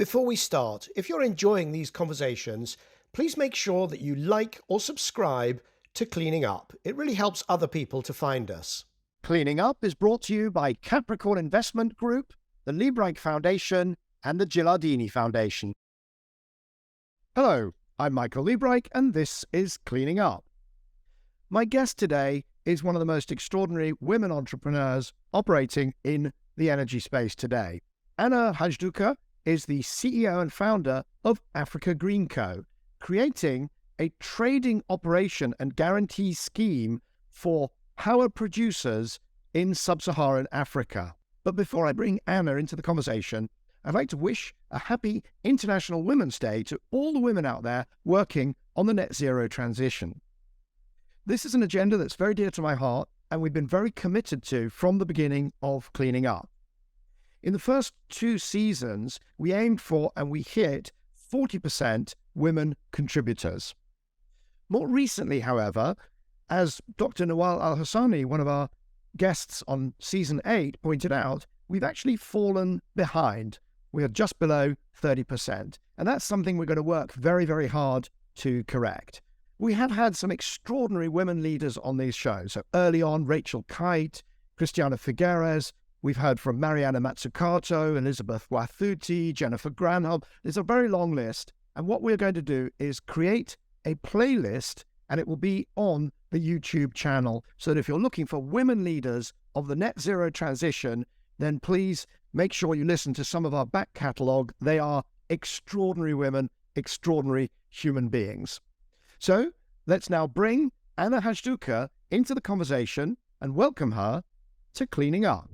Before we start, if you're enjoying these conversations, please make sure that you like or subscribe to Cleaning Up. It really helps other people to find us. Cleaning Up is brought to you by Capricorn Investment Group, the Liebreich Foundation, and the Gilardini Foundation. Hello, I'm Michael Liebreich, and this is Cleaning Up. My guest today is one of the most extraordinary women entrepreneurs operating in the energy space today. Anna Hajduka is the CEO and founder of Africa GreenCo, creating a trading operation and guarantee scheme for power producers in Sub-Saharan Africa. But before I bring Anna into the conversation, I'd like to wish a happy International Women's Day to all the women out there working on the net zero transition. This is an agenda that's very dear to my heart, and we've been very committed to from the beginning of Cleaning Up. In the first 2 seasons, we aimed for and we hit 40% women contributors. More recently, however, as Dr. Nawal Al-Hassani, one of our guests on season 8, pointed out, we've actually fallen behind. We are just below 30%. And that's something we're going to work very, very hard to correct. We have had some extraordinary women leaders on these shows. So early on, Rachel Kite, Christiana Figueres. We've heard from Mariana Mazzucato, Elizabeth Wathuti, Jennifer Granholm. There's a very long list. And what we're going to do is create a playlist, and it will be on the YouTube channel. So that if you're looking for women leaders of the net zero transition, then please make sure you listen to some of our back catalogue. They are extraordinary women, extraordinary human beings. So let's now bring Anna Hajduka into the conversation and welcome her to Cleaning Up.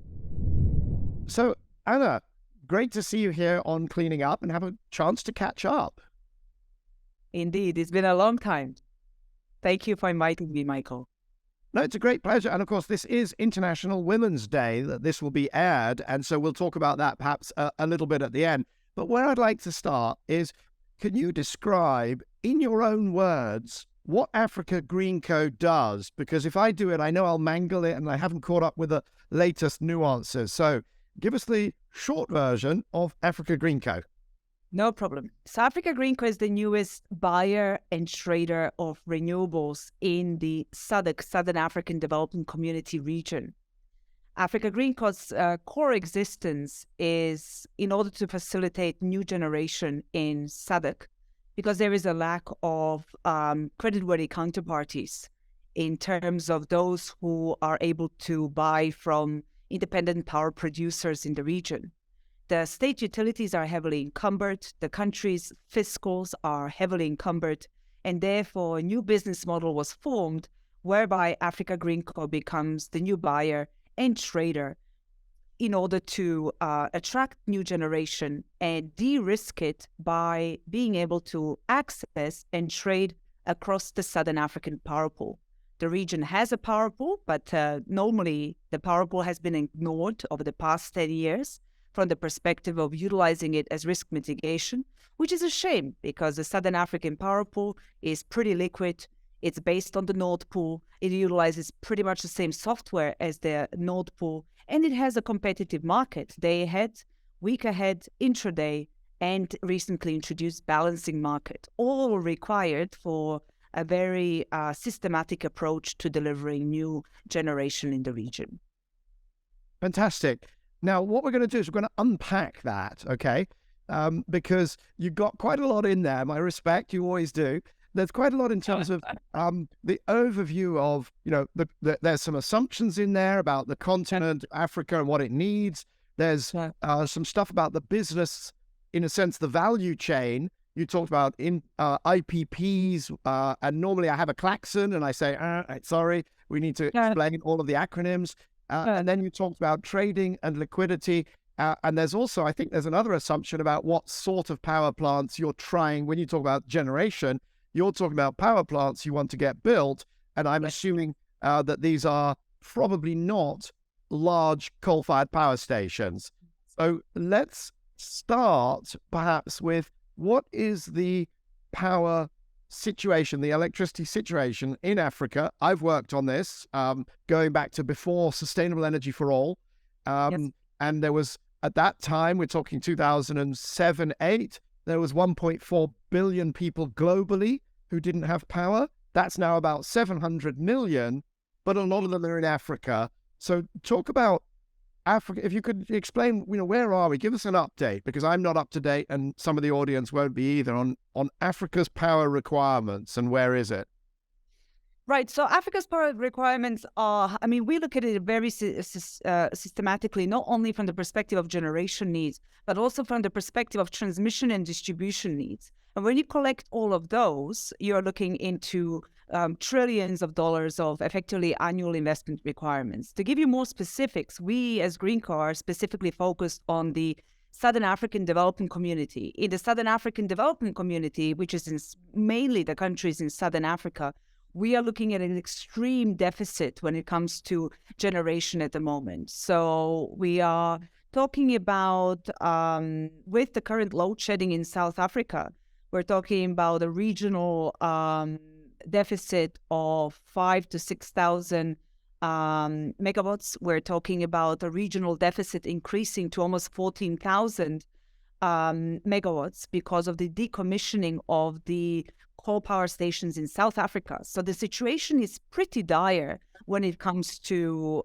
So, Anna, great to see you here on Cleaning Up and have a chance to catch up. Indeed, it's been a long time. Thank you for inviting me, Michael. No, it's a great pleasure. And of course, this is International Women's Day that this will be aired. And so we'll talk about that perhaps a little bit at the end. But where I'd like to start is, can you describe in your own words what Africa GreenCo does? Because if I do it, I know I'll mangle it and I haven't caught up with the latest nuances. So give us the short version of Africa GreenCo. No problem. So Africa GreenCo is the newest buyer and trader of renewables in the SADC, Southern African Development Community region. Africa GreenCo's core existence is in order to facilitate new generation in SADC, because there is a lack of creditworthy counterparties in terms of those who are able to buy from independent power producers in the region. The state utilities are heavily encumbered, the country's fiscals are heavily encumbered, and therefore a new business model was formed whereby Africa GreenCo becomes the new buyer and trader in order to attract new generation and de-risk it by being able to access and trade across the Southern African power pool. The region has a power pool, but normally the power pool has been ignored over the past 10 years from the perspective of utilizing it as risk mitigation, which is a shame because the Southern African power pool is pretty liquid. It's based on the Nord Pool. It utilizes pretty much the same software as the Nord Pool, and it has a competitive market. Day ahead, week ahead, intraday, and recently introduced balancing market, all required for a very systematic approach to delivering new generation in the region. Fantastic. Now, what we're going to do is we're going to unpack that, okay? Because you've got quite a lot in there. My respect, you always do. There's quite a lot in terms of the overview of, there's some assumptions in there about the continent, Africa, and what it needs. There's some stuff about the business, in a sense, the value chain. You talked about IPPs, and normally I have a klaxon and I say, sorry, we need to explain all of the acronyms. And then you talked about trading and liquidity. And there's also, I think there's another assumption about what sort of power plants you're trying. When you talk about generation, you're talking about power plants you want to get built. And I'm assuming that these are probably not large coal-fired power stations. So let's start perhaps with what is the power situation, the electricity situation in Africa. I've worked on this going back to before Sustainable Energy for All. And there was at that time, we're talking 2007, 8, there was 1.4 billion people globally who didn't have power. That's now about 700 million, but a lot of them are in Africa. So talk about Africa. If you could explain, where are we? Give us an update, because I'm not up to date and some of the audience won't be either, on Africa's power requirements and where is it? Right. So Africa's power requirements are, we look at it very systematically, not only from the perspective of generation needs, but also from the perspective of transmission and distribution needs. And when you collect all of those, you're looking into trillions of dollars of effectively annual investment requirements. To give you more specifics, we as GreenCo are specifically focused on the Southern African Development Community. In the Southern African Development Community, which is mainly the countries in Southern Africa, we are looking at an extreme deficit when it comes to generation at the moment. So we are talking about, with the current load shedding in South Africa, we're talking about a regional deficit of 5,000 to 6,000 megawatts. We're talking about a regional deficit increasing to almost 14,000 megawatts because of the decommissioning of the coal power stations in South Africa. So the situation is pretty dire when it comes to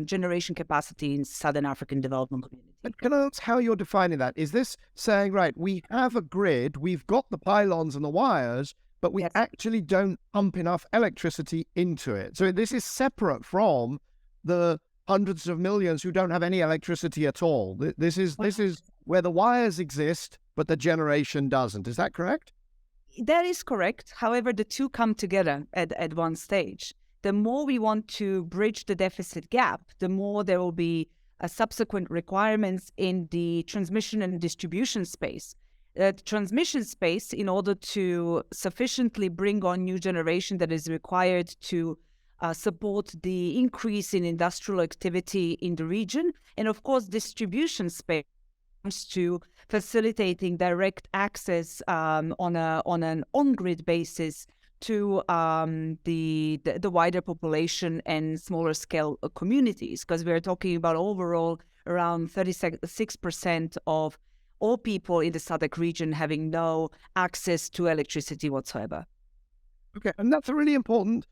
generation capacity in Southern African Development Community. But can I ask how you're defining that? Is this saying, right, we have a grid, we've got the pylons and the wires, but we actually don't pump enough electricity into it? So this is separate from the hundreds of millions who don't have any electricity at all. This is where the wires exist, but the generation doesn't. Is that correct? That is correct. However, the two come together at one stage. The more we want to bridge the deficit gap, the more there will be subsequent requirements in the transmission and distribution space. The transmission space, in order to sufficiently bring on new generation that is required to support the increase in industrial activity in the region, and of course distribution space to facilitating direct access on an on-grid basis to the wider population and smaller scale communities, because we're talking about overall around 36% of all people in the SADC region having no access to electricity whatsoever. Okay, and that's a really important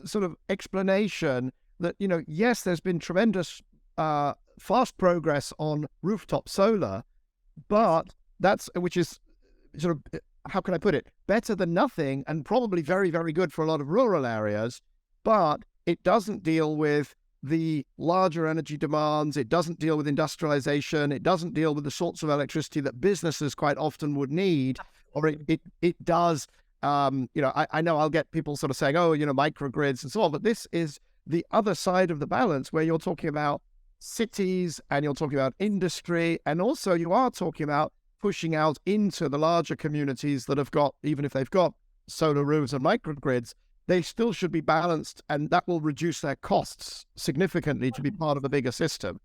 sort of explanation that, yes, there's been tremendous fast progress on rooftop solar, but which is sort of, how can I put it, better than nothing and probably very, very good for a lot of rural areas, but it doesn't deal with the larger energy demands, it doesn't deal with industrialization, it doesn't deal with the sorts of electricity that businesses quite often would need, or it does, I know I'll get people sort of saying, microgrids and so on, but this is the other side of the balance where you're talking about cities and you're talking about industry, and also you are talking about pushing out into the larger communities that have got, even if they've got solar roofs and microgrids, they still should be balanced, and that will reduce their costs significantly to be part of a bigger system.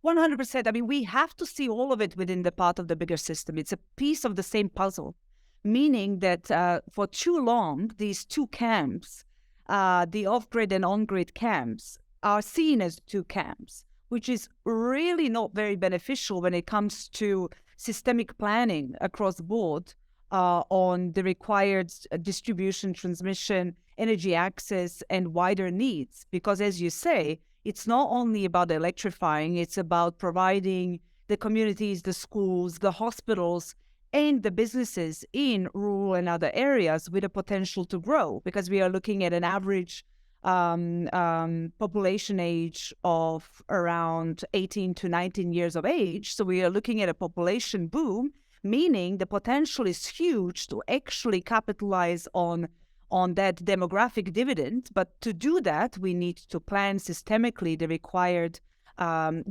100%. We have to see all of it within the part of the bigger system. It's a piece of the same puzzle, meaning that for too long, these two camps, the off-grid and on-grid camps, are seen as two camps, which is really not very beneficial when it comes to systemic planning across the board on the required distribution, transmission, energy access, and wider needs. Because as you say, it's not only about electrifying, it's about providing the communities, the schools, the hospitals, and the businesses in rural and other areas with a potential to grow, because we are looking at an average population age of around 18 to 19 years of age. So we are looking at a population boom, meaning the potential is huge to actually capitalize on that demographic dividend. But to do that, we need to plan systemically the required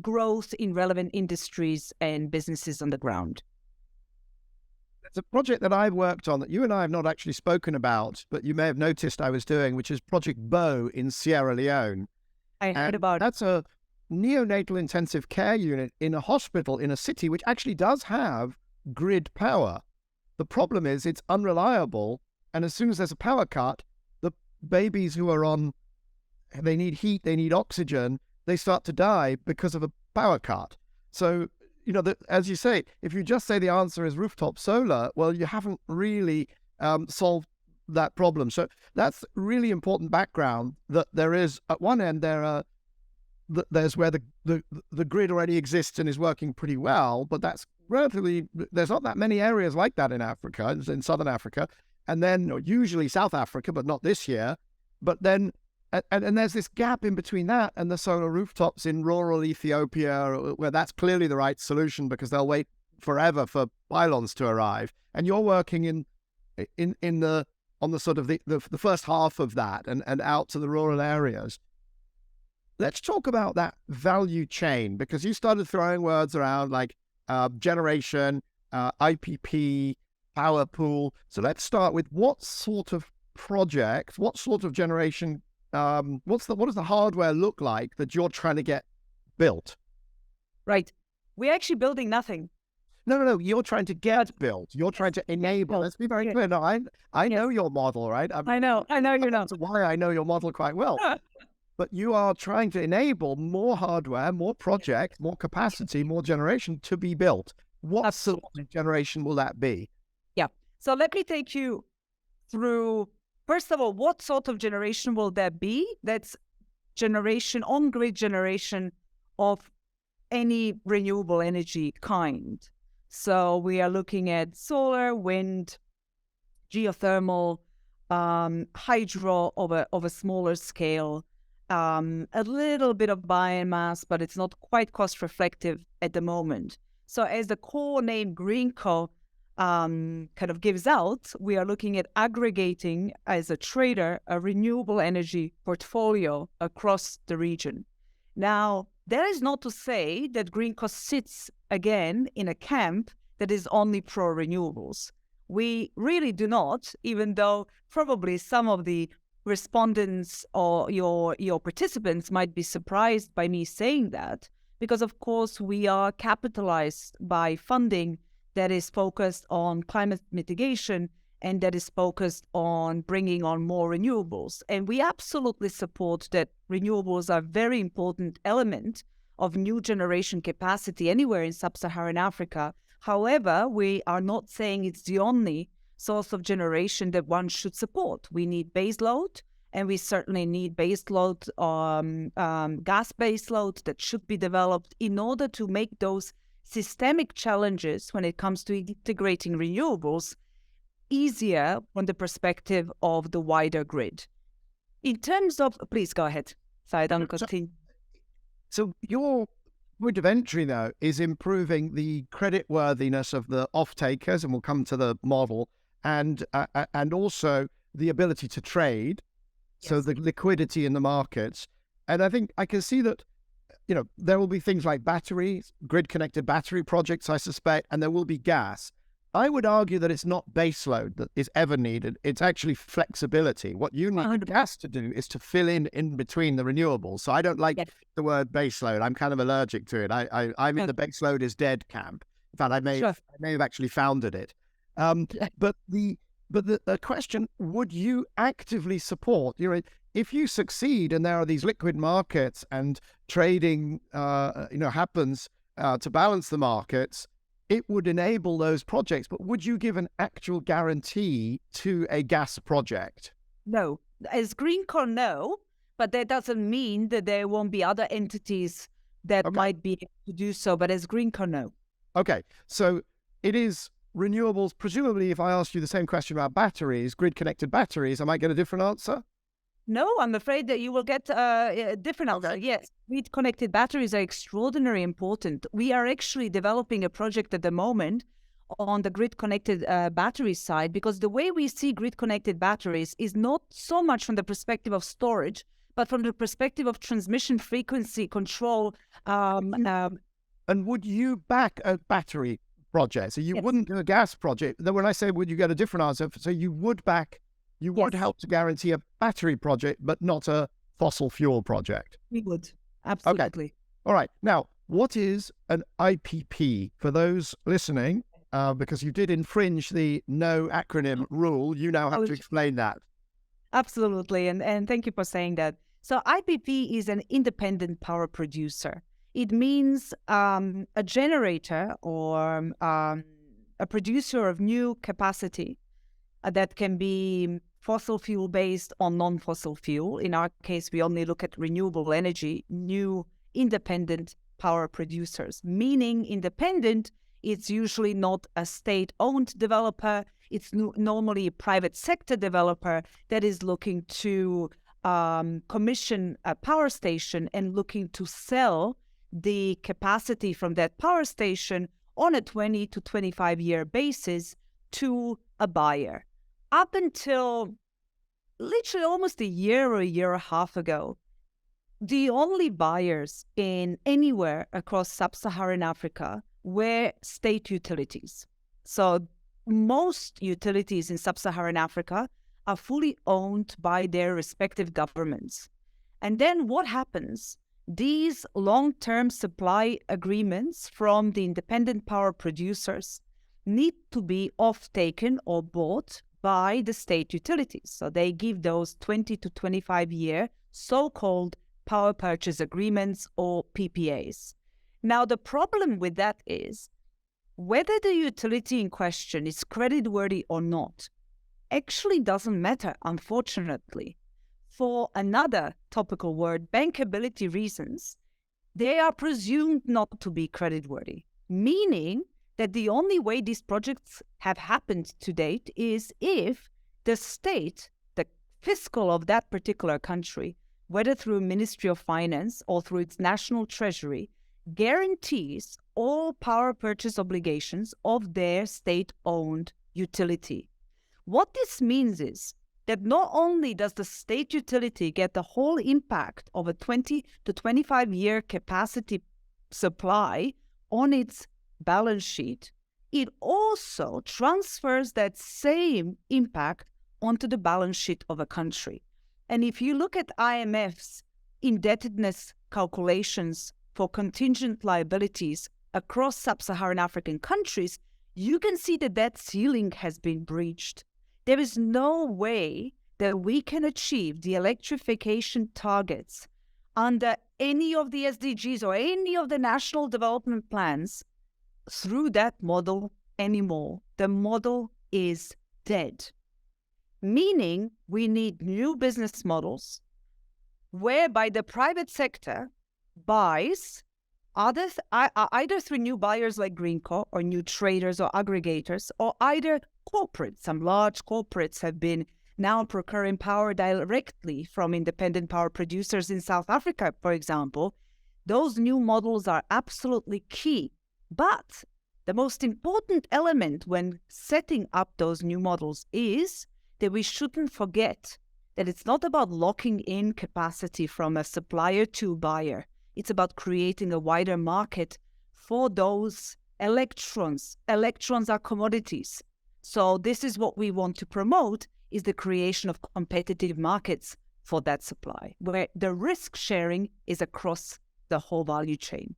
growth in relevant industries and businesses on the ground. It's a project that I've worked on that you and I have not actually spoken about, but you may have noticed I was doing, which is Project Bow in Sierra Leone. I heard about it. That's a neonatal intensive care unit in a hospital in a city which actually does have grid power. The problem is it's unreliable, and as soon as there's a power cut, the babies who are on, they need heat, they need oxygen, they start to die because of a power cut. So, as you say, if you just say the answer is rooftop solar, well, you haven't really solved that problem. So that's really important background, that there is, at one end, there's where the grid already exists and is working pretty well, but that's relatively, there's not that many areas like that in Africa, in Southern Africa, and then usually South Africa, but not this year. But then, and there's this gap in between that and the solar rooftops in rural Ethiopia, where that's clearly the right solution because they'll wait forever for pylons to arrive. And you're working on the sort of the first half of that and out to the rural areas. Let's talk about that value chain, because you started throwing words around like generation, IPP, power pool. So let's start with what sort of project, what sort of generation, what does the hardware look like that you're trying to get built? Right. We're actually building nothing. No. You're trying to get built. You're trying to enable. Let's be very clear. No, I know your model, right? I know you know. That's why I know your model quite well. But you are trying to enable more hardware, more projects, more capacity, more generation to be built. What sort of generation will that be? Yeah. So let me take you through, first of all, what sort of generation will that be? That's generation, on-grid generation of any renewable energy kind. So we are looking at solar, wind, geothermal, hydro of a smaller scale, a little bit of biomass, but it's not quite cost reflective at the moment. So as the core name GreenCo kind of gives out, we are looking at aggregating as a trader a renewable energy portfolio across the region. Now, that is not to say that GreenCo sits again in a camp that is only pro-renewables. We really do not, even though probably some of the respondents or your participants might be surprised by me saying that, because of course we are capitalized by funding that is focused on climate mitigation and that is focused on bringing on more renewables. And we absolutely support that renewables are a very important element of new generation capacity anywhere in Sub-Saharan Africa. However, we are not saying it's the only source of generation that one should support. We need baseload, and we certainly need baseload, gas baseload that should be developed in order to make those systemic challenges when it comes to integrating renewables easier from the perspective of the wider grid. In terms of, please go ahead. So I don't continue. So your point of entry, though, is improving the creditworthiness of the off-takers, and we'll come to the model, and also the ability to trade, yes. So the liquidity in the markets. And I think I can see that, there will be things like batteries, grid-connected battery projects, I suspect, and there will be gas. I would argue that it's not baseload that is ever needed. It's actually flexibility. What you need gas to do is to fill in between the renewables. So I don't like the word baseload. I'm kind of allergic to it. I'm in the baseload is dead camp. In fact, I may have actually founded it. But the question, would you actively support, if you succeed and there are these liquid markets and trading, happens to balance the markets, it would enable those projects. But would you give an actual guarantee to a gas project? No. As GreenCo, no. But that doesn't mean that there won't be other entities that might be able to do so. But as GreenCo, no. Okay. So it is renewables. Presumably, if I asked you the same question about batteries, grid-connected batteries, I might get a different answer? No, I'm afraid that you will get a different answer. Yes, grid-connected batteries are extraordinarily important. We are actually developing a project at the moment on the grid-connected battery side, because the way we see grid-connected batteries is not so much from the perspective of storage, but from the perspective of transmission frequency control. And would you back a battery project? So you wouldn't do a gas project. Then when I say would you get a different answer, so you would back... You would help to guarantee a battery project, but not a fossil fuel project. We would. Absolutely. Okay. All right. Now, what is an IPP? For those listening, because you did infringe the no acronym rule, you now have to explain that. Absolutely. And thank you for saying that. So IPP is an independent power producer. It means a generator or a producer of new capacity that can be fossil fuel based or non-fossil fuel. In our case, we only look at renewable energy, new independent power producers. Meaning independent, it's usually not a state-owned developer. It's normally a private sector developer that is looking to commission a power station and looking to sell the capacity from that power station on a 20 to 25 year basis to a buyer. Up until literally almost a year or a year and a half ago, the only buyers in anywhere across Sub-Saharan Africa were state utilities. So most utilities in Sub-Saharan Africa are fully owned by their respective governments. And then what happens? These long-term supply agreements from the independent power producers need to be off-taken or bought by the state utilities. So they give those 20 to 25 year so-called power purchase agreements or PPAs. Now, the problem with that is whether the utility in question is creditworthy or not actually doesn't matter, unfortunately. For another topical word, bankability reasons, they are presumed not to be creditworthy, meaning that the only way these projects have happened to date is if the state, the fiscal of that particular country, whether through Ministry of Finance or through its national treasury, guarantees all power purchase obligations of their state-owned utility. What this means is that not only does the state utility get the whole impact of a 20 to 25 year capacity supply on its balance sheet, it also transfers that same impact onto the balance sheet of a country. And if you look at IMF's indebtedness calculations for contingent liabilities across Sub-Saharan African countries, you can see that that ceiling has been breached. There is no way that we can achieve the electrification targets under any of the SDGs or any of the national development plans through that model anymore. The model is dead. Meaning we need new business models whereby the private sector buys either through new buyers like GreenCo or new traders or aggregators, or either corporates. Some large corporates have been now procuring power directly from independent power producers in South Africa, for example. Those new models are absolutely key. But the most important element when setting up those new models is that we shouldn't forget that it's not about locking in capacity from a supplier to buyer. It's about creating a wider market for those electrons. Electrons are commodities. So this is what we want to promote, is the creation of competitive markets for that supply, where the risk sharing is across the whole value chain.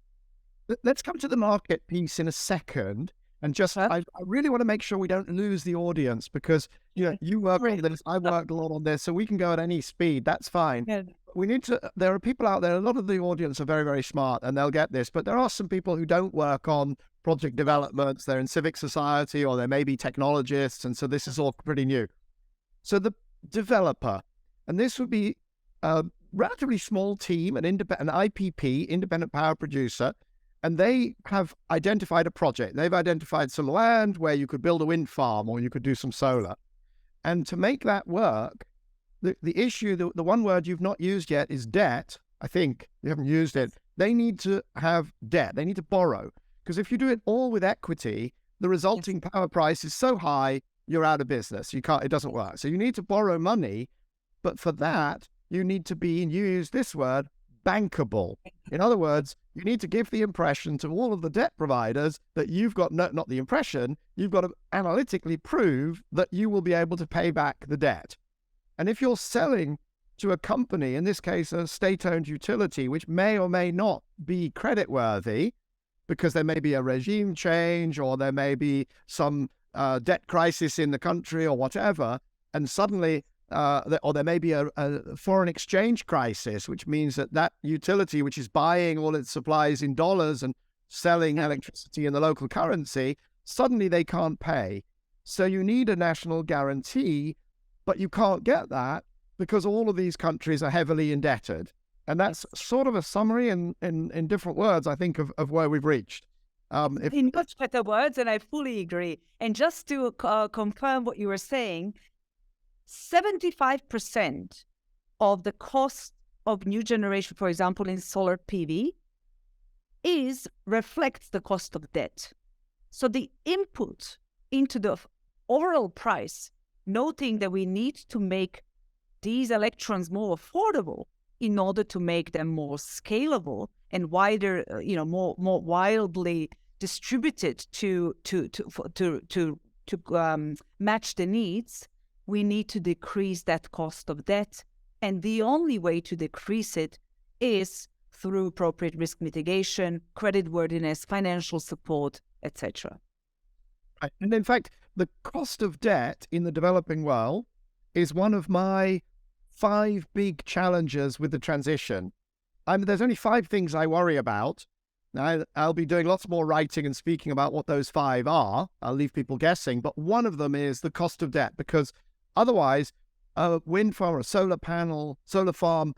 Let's come to the market piece in a second. And just, I really want to make sure we don't lose the audience because, you work on this, I worked a lot on this, so we can go at any speed. That's fine. Yeah. We need to, there are people out there, a lot of the audience are very, very smart and they'll get this, but there are some people who don't work on project developments. They're in civic society or they may be technologists. And so this is all pretty new. So the developer, and this would be a relatively small team, an IPP, independent power producer, and they have identified a project. They've identified some land where you could build a wind farm or you could do some solar. And to make that work, the issue, the one word you've not used yet is debt. I think you haven't used it. They need to have debt. They need to borrow. Because if you do it all with equity, the resulting power price is so high, you're out of business. It doesn't work. So you need to borrow money. But for that, you need to be, and you use this word, bankable. In other words, you need to give the impression to all of the debt providers that you've got, not the impression, you've got to analytically prove that you will be able to pay back the debt. And if you're selling to a company, in this case, a state-owned utility, which may or may not be creditworthy, because there may be a regime change or there may be some debt crisis in the country or whatever, and suddenly or there may be a foreign exchange crisis, which means that utility, which is buying all its supplies in dollars and selling electricity in the local currency, suddenly they can't pay. So you need a national guarantee, but you can't get that because all of these countries are heavily indebted. And that's sort of a summary in different words, I think, of where we've reached. In much better words, and I fully agree. And just to confirm what you were saying, 75% of the cost of new generation, for example, in solar PV, reflects the cost of debt. So the input into the overall price, noting that we need to make these electrons more affordable in order to make them more scalable and wider, more wildly distributed to match the needs, we need to decrease that cost of debt. And the only way to decrease it is through appropriate risk mitigation, creditworthiness, financial support, etc. Right. And in fact, the cost of debt in the developing world is one of my 5 big challenges with the transition. There's only 5 things I worry about. Now, I'll be doing lots more writing and speaking about what those 5 are. I'll leave people guessing. But one of them is the cost of debt, because otherwise, a wind farm or a solar farm,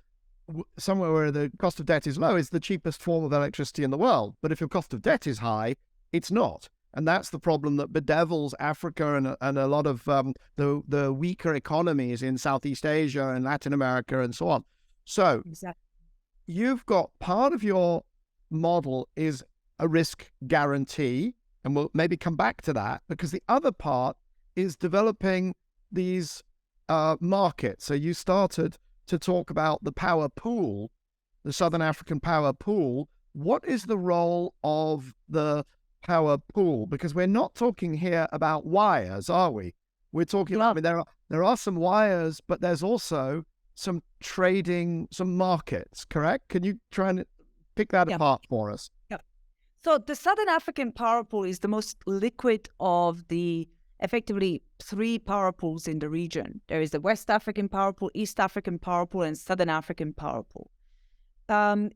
somewhere where the cost of debt is low, is the cheapest form of electricity in the world. But if your cost of debt is high, it's not. And that's the problem that bedevils Africa and a lot of the weaker economies in Southeast Asia and Latin America and so on. So You've got part of your model is a risk guarantee, and we'll maybe come back to that, because the other part is developing these markets. So you started to talk about the power pool, the Southern African power pool. What is the role of the power pool? Because we're not talking here about wires, are we? We're talking, I mean, there are some wires, but there's also some trading, some markets, correct? Can you try and pick that apart for us? Yeah. So the Southern African power pool is the most liquid of the effectively 3 power pools in the region. There is the West African power pool, East African power pool, and Southern African power pool.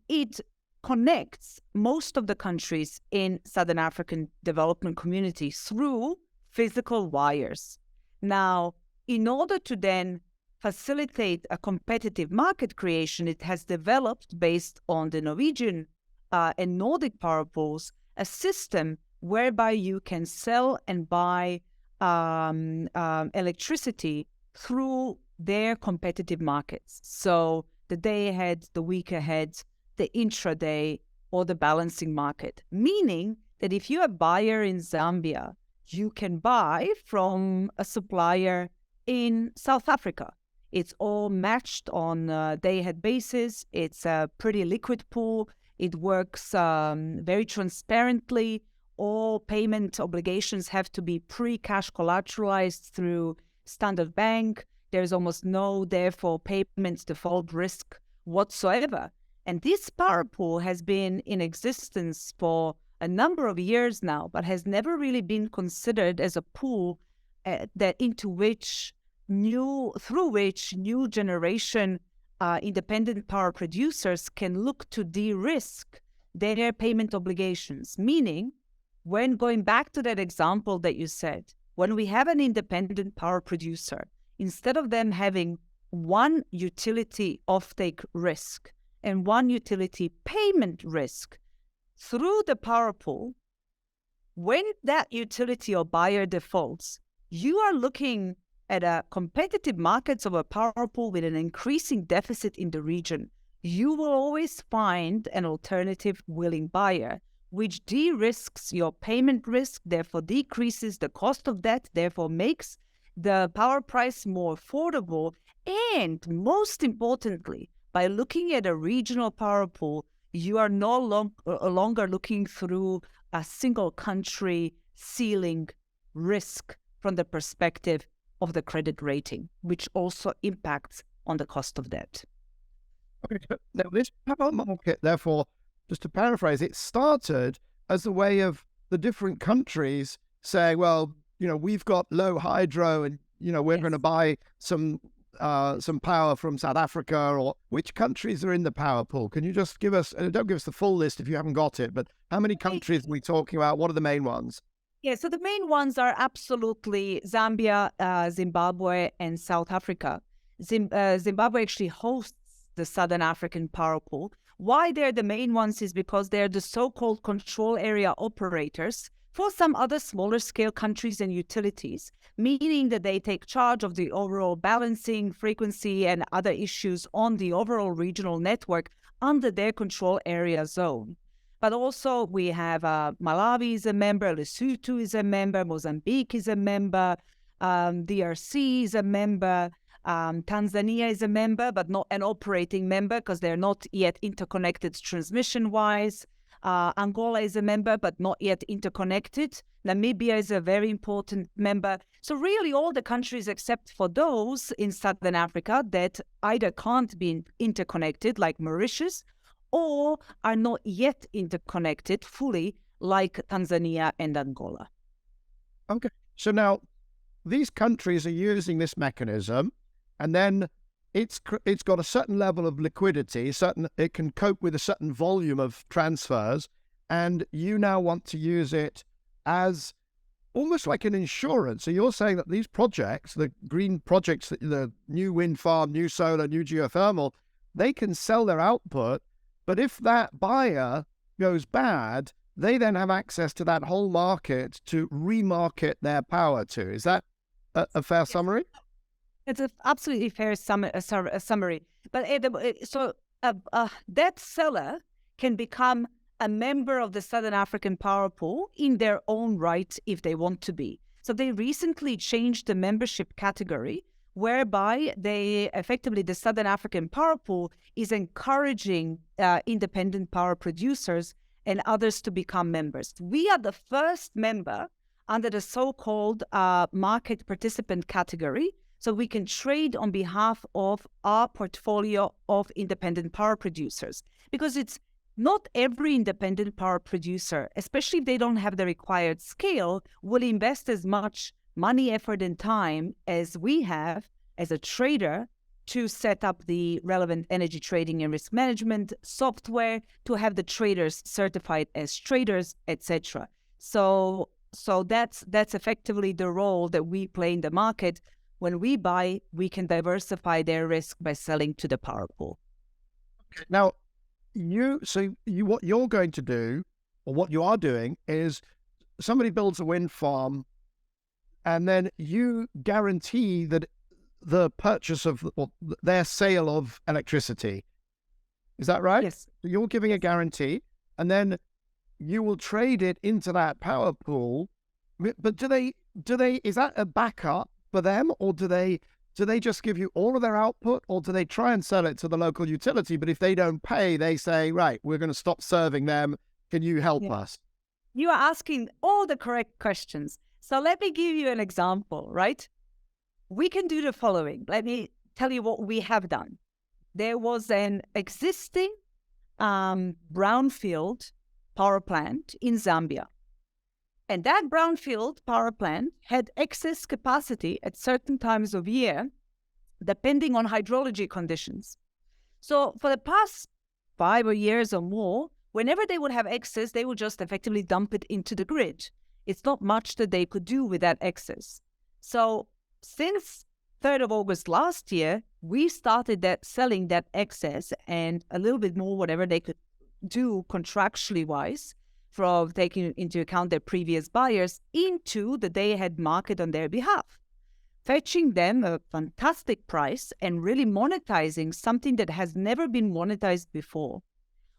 It connects most of the countries in Southern African development community through physical wires. Now, in order to then facilitate a competitive market creation, it has developed, based on the Norwegian and Nordic power pools, a system whereby you can sell and buy electricity through their competitive markets. So the day ahead, the week ahead, the intraday, or the balancing market. Meaning that if you're a buyer in Zambia, you can buy from a supplier in South Africa. It's all matched on a day-ahead basis. It's a pretty liquid pool. It works very transparently. All payment obligations have to be pre-cash collateralized through Standard Bank. There's almost no, therefore, payment default risk whatsoever. And this power pool has been in existence for a number of years now, but has never really been considered as a pool through which new generation independent power producers can look to de-risk their payment obligations. Meaning, when going back to that example that you said, when we have an independent power producer, instead of them having one utility offtake risk and one utility payment risk, through the power pool, when that utility or buyer defaults, you are looking at a competitive markets of a power pool with an increasing deficit in the region. You will always find an alternative willing buyer, which de-risks your payment risk, therefore decreases the cost of debt, therefore makes the power price more affordable. And most importantly, by looking at a regional power pool, you are no longer looking through a single country ceiling risk from the perspective of the credit rating, which also impacts on the cost of debt. Okay, now this power market, therefore, just to paraphrase, it started as a way of the different countries saying, well, we've got low hydro and, we're going to buy some some power from South Africa, or which countries are in the power pool? Can you just give us, don't give us the full list if you haven't got it, but how many countries are we talking about? What are the main ones? Yeah, so the main ones are absolutely Zambia, Zimbabwe, and South Africa. Zimbabwe actually hosts the Southern African power pool. Why they're the main ones is because they're the so-called control area operators for some other smaller scale countries and utilities, meaning that they take charge of the overall balancing, frequency, and other issues on the overall regional network under their control area zone. But also we have Malawi is a member, Lesotho is a member, Mozambique is a member, DRC is a member, Tanzania is a member, but not an operating member because they're not yet interconnected transmission-wise. Angola is a member, but not yet interconnected. Namibia is a very important member. So really all the countries except for those in Southern Africa that either can't be interconnected, like Mauritius, or are not yet interconnected fully, like Tanzania and Angola. Okay. So now these countries are using this mechanism, and then it's got a certain level of liquidity, it can cope with a certain volume of transfers, and you now want to use it as almost like an insurance. So you're saying that these projects, the green projects, the new wind farm, new solar, new geothermal, they can sell their output, but if that buyer goes bad, they then have access to that whole market to remarket their power to. Is that a fair summary? It's an absolutely fair summary. But that seller can become a member of the Southern African power pool in their own right if they want to be. So they recently changed the membership category, whereby they effectively, the Southern African power pool is encouraging independent power producers and others to become members. We are the first member under the so-called market participant category, so we can trade on behalf of our portfolio of independent power producers. Because it's not every independent power producer, especially if they don't have the required scale, will invest as much money, effort, and time as we have as a trader to set up the relevant energy trading and risk management software, to have the traders certified as traders, etc. So that's effectively the role that we play in the market. When we buy, we can diversify their risk by selling to the power pool. Now, what you're going to do, or what you are doing, is somebody builds a wind farm, and then you guarantee that the purchase of, or their sale of electricity. Is that right? Yes. You're giving a guarantee, and then you will trade it into that power pool. But is that a backup for them, or do they just give you all of their output, or do they try and sell it to the local utility? But if they don't pay, they say, right, we're going to stop serving them. Can you help us? You are asking all the correct questions. So let me give you an example, right? We can do the following. Let me tell you what we have done. There was an existing brownfield power plant in Zambia. And that brownfield power plant had excess capacity at certain times of year, depending on hydrology conditions. So for the past 5 years or more, whenever they would have excess, they would just effectively dump it into the grid. It's not much that they could do with that excess. So since 3rd of August last year, we started selling that excess and a little bit more, whatever they could do contractually wise, from taking into account their previous buyers, into the day-ahead market on their behalf, fetching them a fantastic price and really monetizing something that has never been monetized before.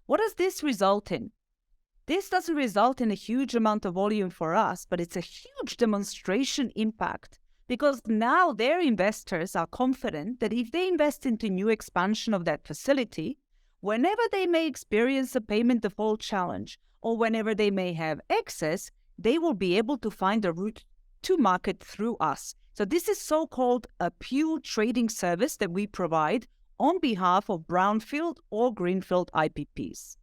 What does this result in? This doesn't result in a huge amount of volume for us, but it's a huge demonstration impact, because now their investors are confident that if they invest into new expansion of that facility, whenever they may experience a payment default challenge, or whenever they may have excess, they will be able to find a route to market through us. So this is so-called a pure trading service that we provide on behalf of brownfield or greenfield IPPs.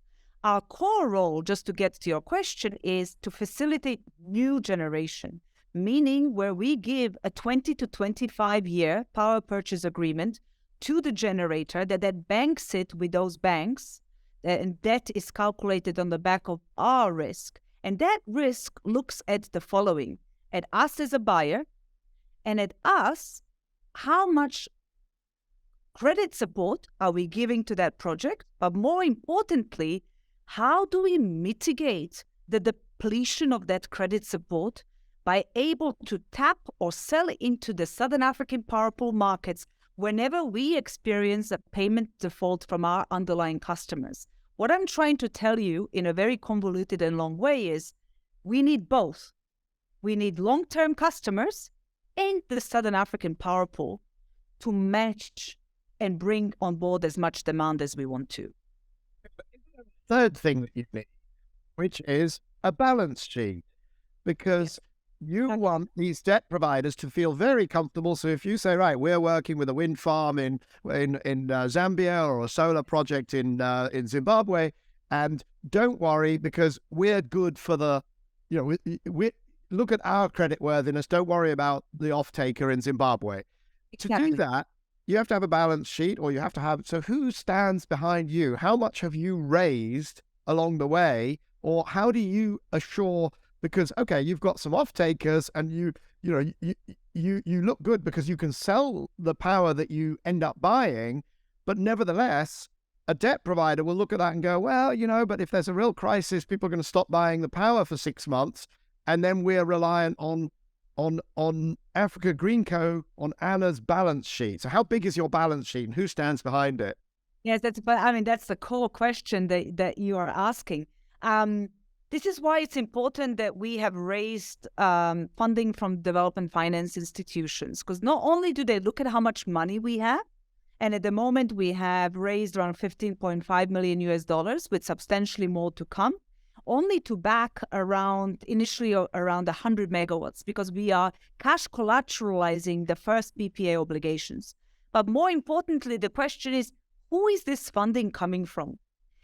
Our core role, just to get to your question, is to facilitate new generation, meaning where we give a 20 to 25-year power purchase agreement to the generator that banks it with those banks, and debt is calculated on the back of our risk. And that risk looks at the following: at us as a buyer, and at us, how much credit support are we giving to that project? But more importantly, how do we mitigate the depletion of that credit support by able to tap or sell into the Southern African power pool markets whenever we experience a payment default from our underlying customers? What I'm trying to tell you in a very convoluted and long way is we need both. We need long-term customers and the Southern African power pool to match and bring on board as much demand as we want to. Third thing that you need, which is a balance sheet, because you want these debt providers to feel very comfortable. So if you say, right, we're working with a wind farm in Zambia or a solar project in Zimbabwe, and don't worry because we're good for the, we look at our credit worthiness. Don't worry about the off-taker in Zimbabwe. Exactly. To do that, you have to have a balance sheet, or you have to have, so who stands behind you? How much have you raised along the way? Or how do you assure, because, okay, you've got some off-takers and you look good because you can sell the power that you end up buying, but nevertheless, a debt provider will look at that and go, well, but if there's a real crisis, people are going to stop buying the power for 6 months, and then we're reliant on Africa GreenCo, on Anna's balance sheet. So how big is your balance sheet and who stands behind it? Yes, that's the core question that you are asking. This is why it's important that we have raised funding from development finance institutions, because not only do they look at how much money we have, and at the moment we have raised around $15.5 million with substantially more to come, only to back initially around 100 megawatts, because we are cash collateralizing the first PPA obligations. But more importantly, the question is, who is this funding coming from?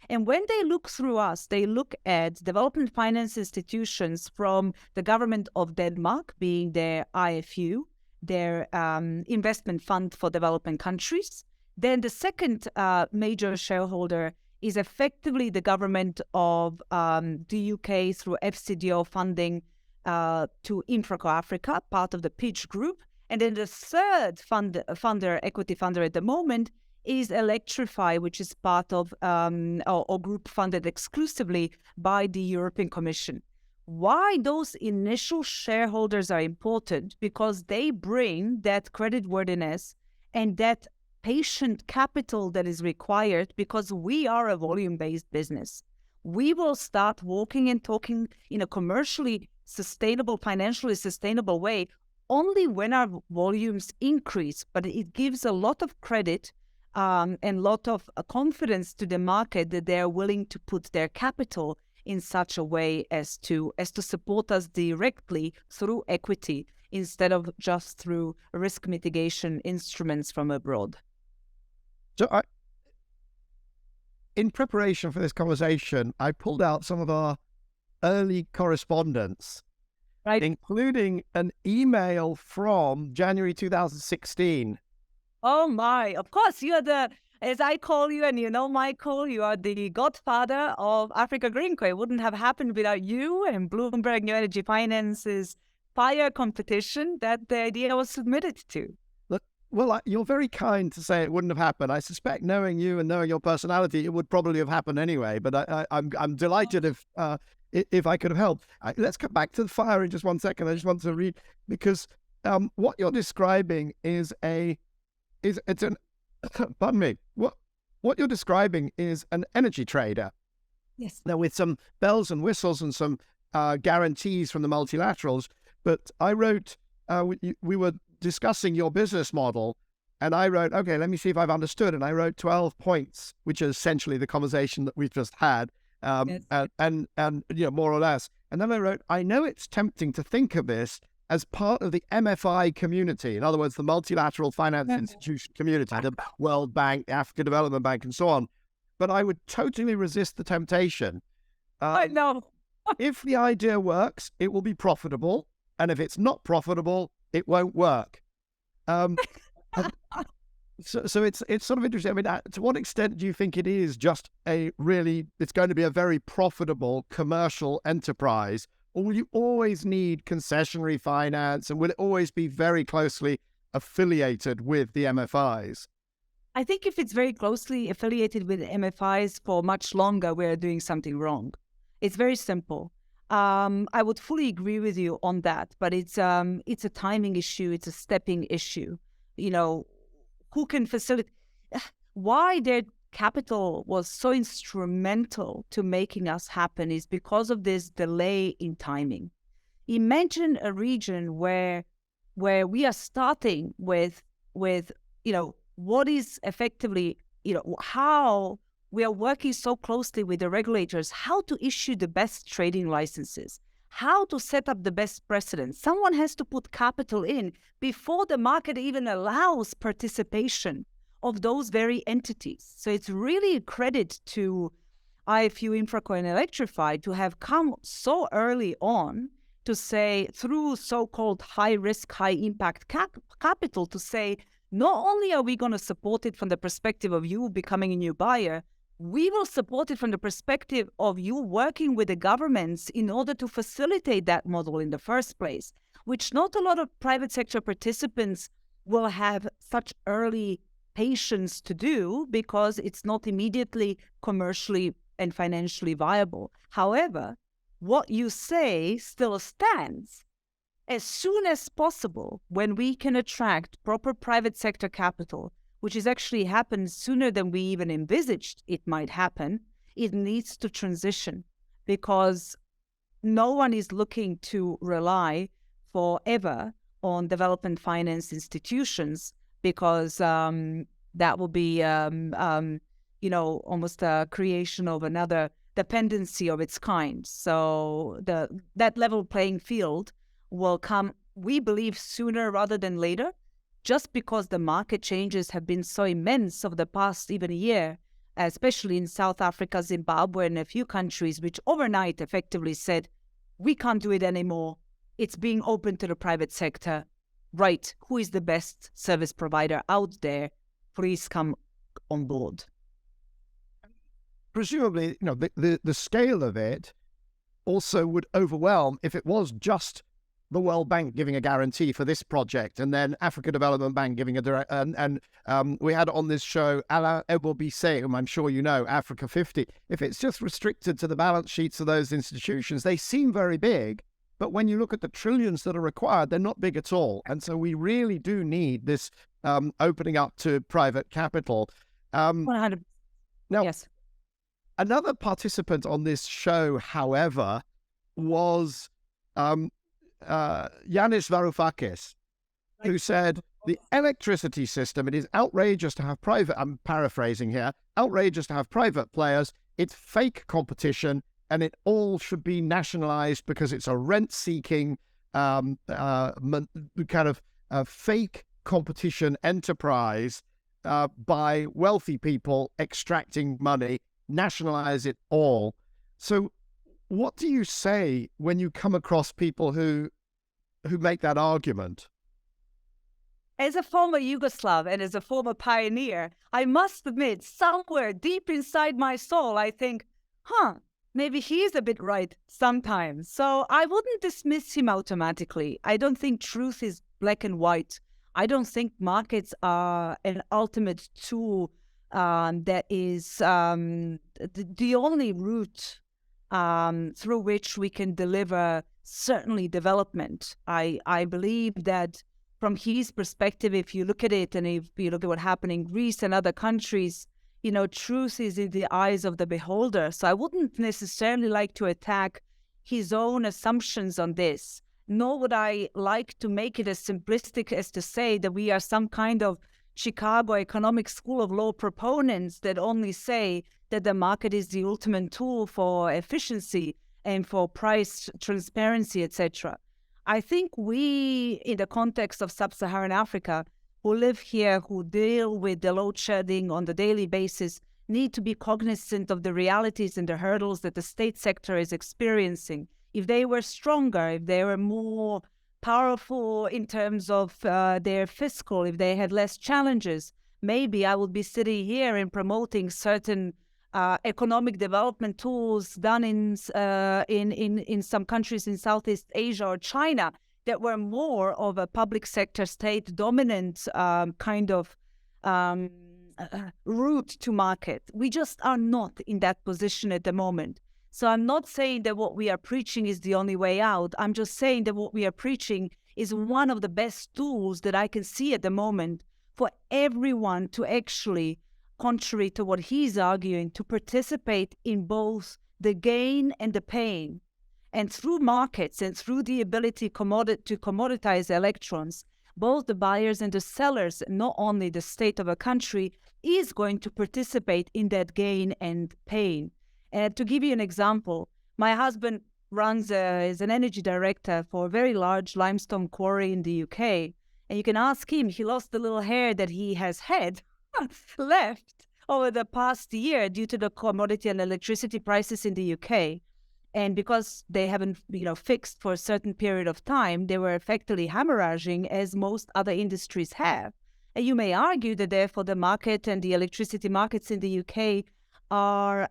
And when they look through us, they look at development finance institutions from the government of Denmark, being their IFU, their investment fund for developing countries. Then the second major shareholder is effectively the government of the UK through FCDO funding to Africa Africa, part of the Pitch Group. And then the third equity funder at the moment is Electrify, which is part of or group funded exclusively by the European Commission. Why those initial shareholders are important? Because they bring that creditworthiness and that patient capital that is required, because we are a volume-based business. We will start walking and talking in a commercially sustainable, financially sustainable way only when our volumes increase, but it gives a lot of credit and a lot of confidence to the market that they're willing to put their capital in such a way as to support us directly through equity instead of just through risk mitigation instruments from abroad. So in preparation for this conversation, I pulled out some of our early correspondence, right, including an email from January 2016. Oh my, of course, you are as I call you, and Michael, you are the godfather of Africa GreenCo. It wouldn't have happened without you and Bloomberg New Energy Finance's fire competition that the idea was submitted to. Well, you're very kind to say it wouldn't have happened. I suspect, knowing you and knowing your personality, it would probably have happened anyway. But I'm delighted if I could have helped. Let's come back to the fire in just 1 second. I just want to read, because what you're describing pardon me. What you're describing is an energy trader. Yes. Now, with some bells and whistles and some guarantees from the multilaterals. But I wrote, we were discussing your business model, and I wrote, okay, let me see if I've understood. And I wrote 12 points, which is essentially the conversation that we've just had, Yes. and more or less. And then I wrote, I know it's tempting to think of this as part of the MFI community, in other words, the multilateral finance institution community, the World Bank, the African Development Bank, and so on. But I would totally resist the temptation. I know. If the idea works, it will be profitable. and if it's not profitable, it won't work. And so it's sort of interesting. I mean, to what extent do you think it is just it's going to be a very profitable commercial enterprise, or will you always need concessionary finance, and will it always be very closely affiliated with the MFIs? I think if it's very closely affiliated with MFIs for much longer, we're doing something wrong. It's very simple. I would fully agree with you on that, but it's a timing issue. It's a stepping issue. Who can facilitate? Why their capital was so instrumental to making us happen is because of this delay in timing. Imagine a region where we are starting with what is effectively, how we are working so closely with the regulators, how to issue the best trading licenses, how to set up the best precedent. Someone has to put capital in before the market even allows participation of those very entities. So it's really a credit to IFU, Infraco, and Electrify to have come so early on to say, through so-called high-risk, high-impact capital, to say, not only are we going to support it from the perspective of you becoming a new buyer, we will support it from the perspective of you working with the governments in order to facilitate that model in the first place, which not a lot of private sector participants will have such early patience to do because it's not immediately commercially and financially viable. However, what you say still stands. As soon as possible, when we can attract proper private sector capital, which has actually happened sooner than we even envisaged it might happen, it needs to transition because no one is looking to rely forever on development finance institutions because that will be, almost a creation of another dependency of its kind. So that level playing field will come, we believe, sooner rather than later, just because the market changes have been so immense over the past even a year, especially in South Africa, Zimbabwe, and a few countries, which overnight effectively said, we can't do it anymore. It's being open to the private sector. Right, who is the best service provider out there? Please come on board. Presumably, the scale of it also would overwhelm if it was just the World Bank giving a guarantee for this project, and then Africa Development Bank giving a direct. And we had on this show Allen Overy LLP, whom I'm sure you know, Africa 50. If it's just restricted to the balance sheets of those institutions, they seem very big, but when you look at the trillions that are required, they're not big at all. And so we really do need this opening up to private capital. 100%. Now, yes. Another participant on this show, however, was Yanis Varoufakis, who said the electricity system, it is outrageous to have private, I'm paraphrasing here, outrageous to have private players, it's fake competition, and it all should be nationalized because it's a rent-seeking kind of fake competition enterprise by wealthy people extracting money. Nationalize it all. So what do you say when you come across people who make that argument? As a former Yugoslav and as a former pioneer, I must admit, somewhere deep inside my soul, I think, maybe he is a bit right sometimes. So I wouldn't dismiss him automatically. I don't think truth is black and white. I don't think markets are an ultimate tool that is the only route through which we can deliver certainly development. I believe that from his perspective, if you look at it and if you look at what happened in Greece and other countries, truth is in the eyes of the beholder. So I wouldn't necessarily like to attack his own assumptions on this, nor would I like to make it as simplistic as to say that we are some kind of Chicago Economic School of Law proponents that only say that the market is the ultimate tool for efficiency and for price transparency, etc. I think we, in the context of Sub-Saharan Africa, who live here, who deal with the load shedding on the daily basis, need to be cognizant of the realities and the hurdles that the state sector is experiencing. If they were stronger, if they were more powerful in terms of their fiscal, if they had less challenges, maybe I would be sitting here and promoting certain economic development tools done in some countries in Southeast Asia or China that were more of a public sector, state dominant kind of route to market. We just are not in that position at the moment. So I'm not saying that what we are preaching is the only way out. I'm just saying that what we are preaching is one of the best tools that I can see at the moment for everyone to actually, contrary to what he's arguing, to participate in both the gain and the pain. And through markets and through the ability to commoditize electrons, both the buyers and the sellers, not only the state of a country, is going to participate in that gain and pain. And to give you an example, my husband is an energy director for a very large limestone quarry in the UK. And you can ask him, he lost the little hair that he has had left over the past year due to the commodity and electricity prices in the UK. And because they haven't, fixed for a certain period of time, they were effectively hemorrhaging, as most other industries have. And you may argue that therefore the market and the electricity markets in the UK are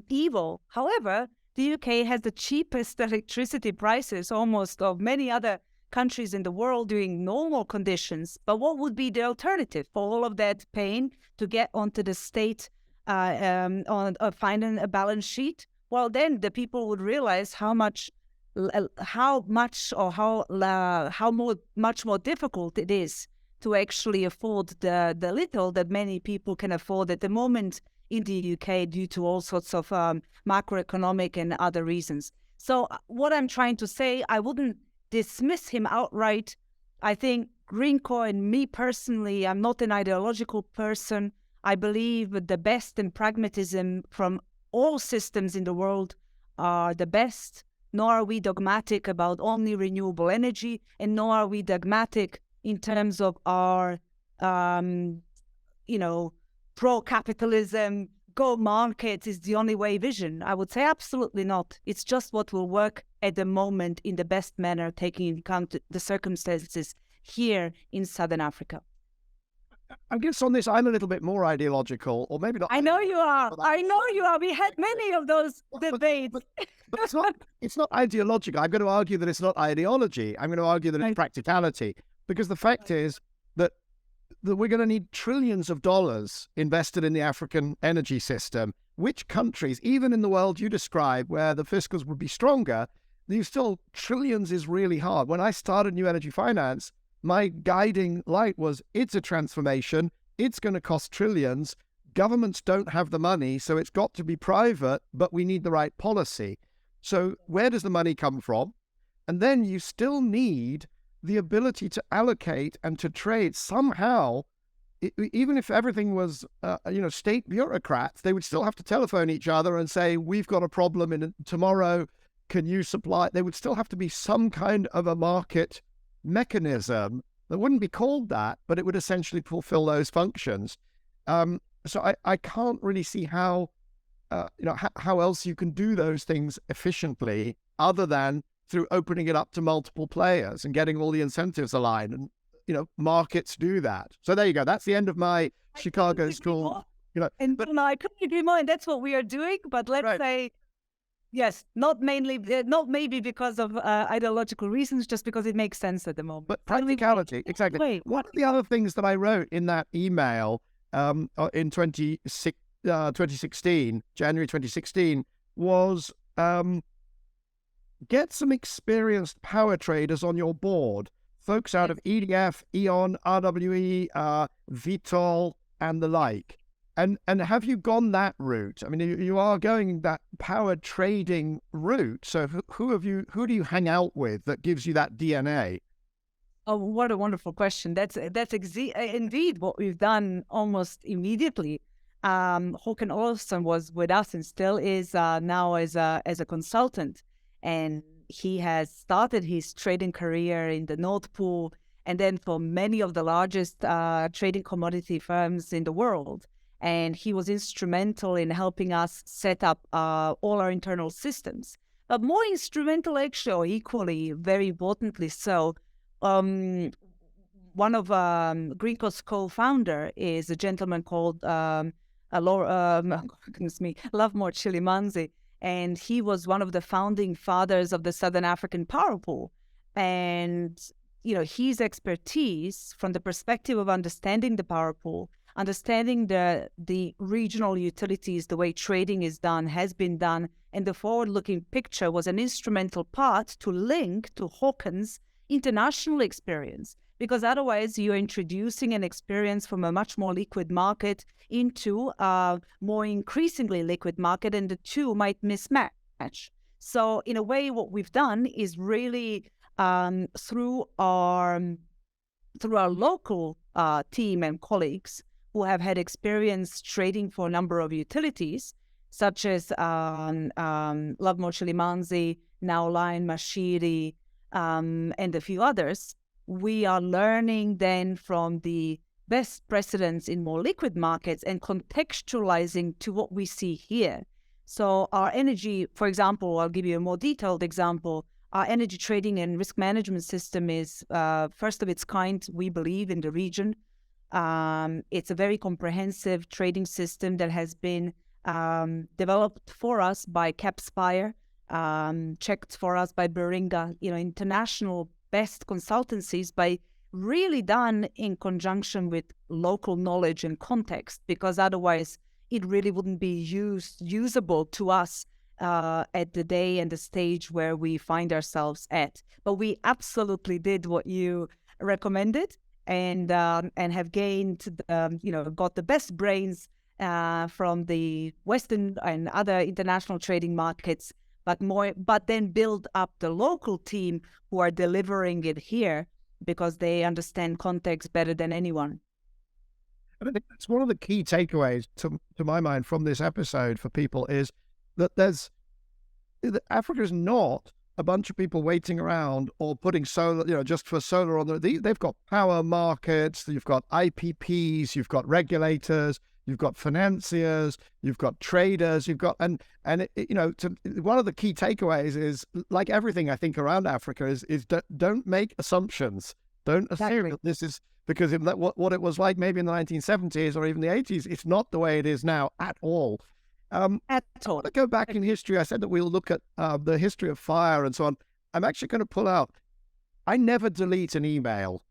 evil. However, the UK has the cheapest electricity prices almost of many other countries in the world during normal conditions. But what would be the alternative for all of that pain to get onto the state finding a balance sheet? Well, then the people would realize how much more difficult it is to actually afford the little that many people can afford at the moment in the UK due to all sorts of macroeconomic and other reasons. So what I'm trying to say, I wouldn't dismiss him outright. I think GreenCo and me personally, I'm not an ideological person. I believe the best in pragmatism from all systems in the world are the best, nor are we dogmatic about only renewable energy, and nor are we dogmatic in terms of our, pro-capitalism, go markets is the only way vision. I would say absolutely not. It's just what will work at the moment in the best manner, taking into account the circumstances here in Southern Africa. I guess on this, I'm a little bit more ideological, or maybe not. I know you are. We had many of those debates. But it's not ideological. I'm going to argue that it's not ideology. I'm going to argue that it's practicality. Because the fact is that we're going to need trillions of dollars invested in the African energy system. Which countries, even in the world you describe, where the fiscals would be stronger, trillions is really hard. When I started New Energy Finance, my guiding light was, it's a transformation, it's going to cost trillions, governments don't have the money, so it's got to be private, but we need the right policy. So where does the money come from? And then you still need the ability to allocate and to trade somehow. Even if everything was, state bureaucrats, they would still have to telephone each other and say, we've got a problem tomorrow, can you supply? There would still have to be some kind of a market mechanism that wouldn't be called that, but it would essentially fulfill those functions. So I can't really see how else you can do those things efficiently other than through opening it up to multiple players and getting all the incentives aligned. And, markets do that. So there you go. That's the end of my Chicago school. I couldn't agree more. And that's what we are doing. But let's say, yes, not maybe because of ideological reasons, just because it makes sense at the moment. But practicality, exactly. One of the other things that I wrote in that email in 2016, January 2016, was get some experienced power traders on your board, folks out of EDF, E.ON, RWE, Vitol, and the like. And have you gone that route? I mean, you are going that power trading route. So who do you hang out with that gives you that DNA? Oh, what a wonderful question. That's indeed what we've done almost immediately. Håkan Olsson was with us and still is now as a consultant. And he has started his trading career in the Nord Pool and then for many of the largest trading commodity firms in the world. And he was instrumental in helping us set up all our internal systems. But more instrumental, actually, or equally, very importantly so, one of GreenCo's co-founder is a gentleman called goodness me, Lovemore Chilimanzi, and he was one of the founding fathers of the Southern African Power Pool. And his expertise from the perspective of understanding the power pool, understanding the regional utilities, the way trading is done, has been done, and the forward-looking picture was an instrumental part to link to Hawkins' international experience. Because otherwise you're introducing an experience from a much more liquid market into a more increasingly liquid market, and the two might mismatch. So in a way, what we've done is really through our local team and colleagues who have had experience trading for a number of utilities, such as Lovemore Chilimanzi, now Lion Mashiri, and a few others. We are learning then from the best precedents in more liquid markets and contextualizing to what we see here. So our energy, for example, I'll give you a more detailed example. Our energy trading and risk management system is first of its kind, we believe, in the region. It's a very comprehensive trading system that has been developed for us by Capspire, checked for us by Beringa, international best consultancies, by really done in conjunction with local knowledge and context, because otherwise it really wouldn't be usable to us at the day and the stage where we find ourselves at. But we absolutely did what you recommended, and have gained, got the best brains from the Western and other international trading markets, but then build up the local team who are delivering it here because they understand context better than anyone. And I think that's one of the key takeaways to my mind from this episode for people, is that Africa is not a bunch of people waiting around or putting solar, just for solar on they've got power markets, you've got IPPs, you've got regulators, you've got financiers, you've got traders, you've got, one of the key takeaways is, like everything I think around Africa, is don't make assumptions. Don't assume that this is, because what it was like maybe in the 1970s or even the 80s, it's not the way it is now at all. At all. I want to go back in history. I said that we'll look at the history of fire and so on. I'm actually going to pull out, I never delete an email.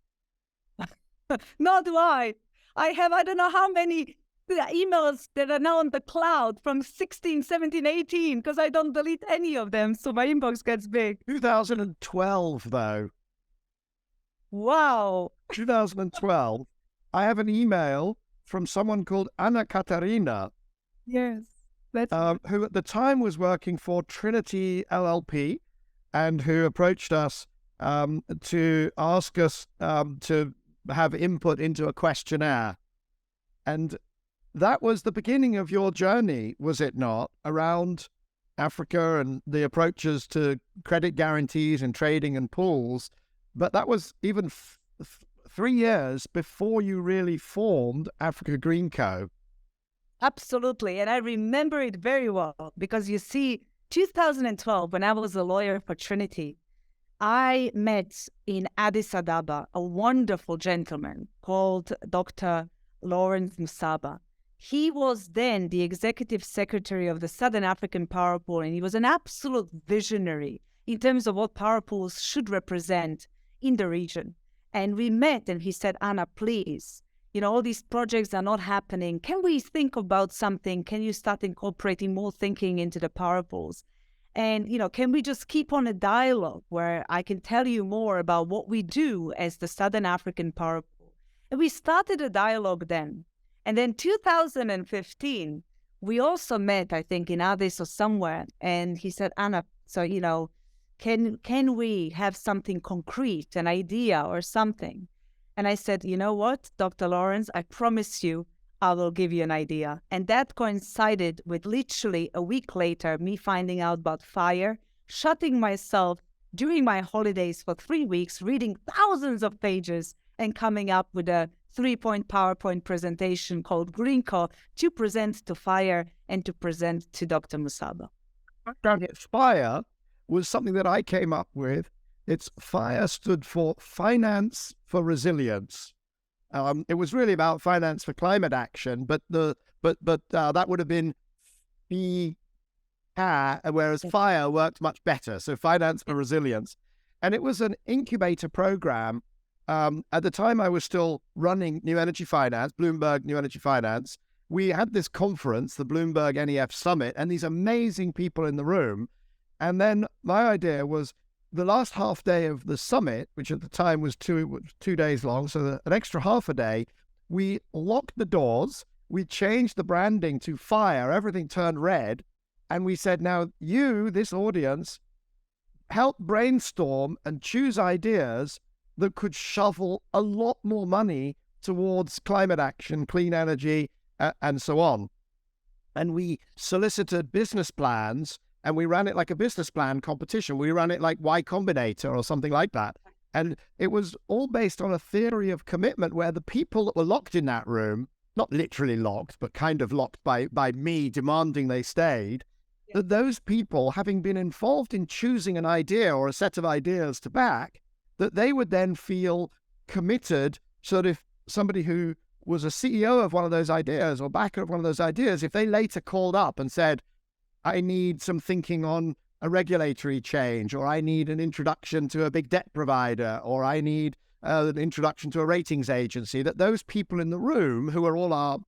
Nor do I. I don't know how many emails that are now on the cloud from 16, 17, 18, because I don't delete any of them, so my inbox gets big. 2012, though. Wow. 2012, I have an email from someone called Anna Katarina. Yes. Who at the time was working for Trinity LLP, and who approached us to ask us to have input into a questionnaire. And that was the beginning of your journey, was it not, around Africa and the approaches to credit guarantees and trading and pools? But that was even 3 years before you really formed Africa GreenCo. Absolutely. And I remember it very well because, you see, 2012, when I was a lawyer for Trinity, I met in Addis Ababa a wonderful gentleman called Dr. Lawrence Musaba. He was then the executive secretary of the Southern African Power Pool, and he was an absolute visionary in terms of what power pools should represent in the region. And we met, and he said, Anna, please, all these projects are not happening. Can we think about something? Can you start incorporating more thinking into the power pools? And, can we just keep on a dialogue where I can tell you more about what we do as the Southern African Power Pool? And we started a dialogue then. And then 2015, we also met, I think, in Addis or somewhere. And he said, Anna, so, can we have something concrete, an idea or something? And I said, you know what, Dr. Lawrence, I promise you, I will give you an idea. And that coincided with literally a week later, me finding out about fire, shutting myself during my holidays for 3 weeks, reading thousands of pages and coming up with a 3-point PowerPoint presentation called GreenCo to present to fire and to present to Dr. Musaba. Fire was something that I came up with It's FIRE stood for Finance for Resilience. It was really about finance for climate action, but that would have been whereas FIRE worked much better. So Finance for Resilience. And it was an incubator program. At the time, I was still running New Energy Finance, Bloomberg New Energy Finance. We had this conference, the Bloomberg NEF Summit, and these amazing people in the room. And then my idea was the last half day of the summit, which at the time was 2 days long, so an extra half a day, we locked the doors, we changed the branding to FIRE, everything turned red, and we said, now you, this audience, help brainstorm and choose ideas that could shovel a lot more money towards climate action, clean energy, and so on. And we solicited business plans, and we ran it like a business plan competition. We ran it like Y Combinator or something like that. And it was all based on a theory of commitment where the people that were locked in that room, not literally locked, but kind of locked by me demanding they stayed, that those people, having been involved in choosing an idea or a set of ideas to back, that they would then feel committed. So that if somebody who was a CEO of one of those ideas or backer of one of those ideas, if they later called up and said, I need some thinking on a regulatory change, or I need an introduction to a big debt provider, or I need an introduction to a ratings agency, that those people in the room, who are all our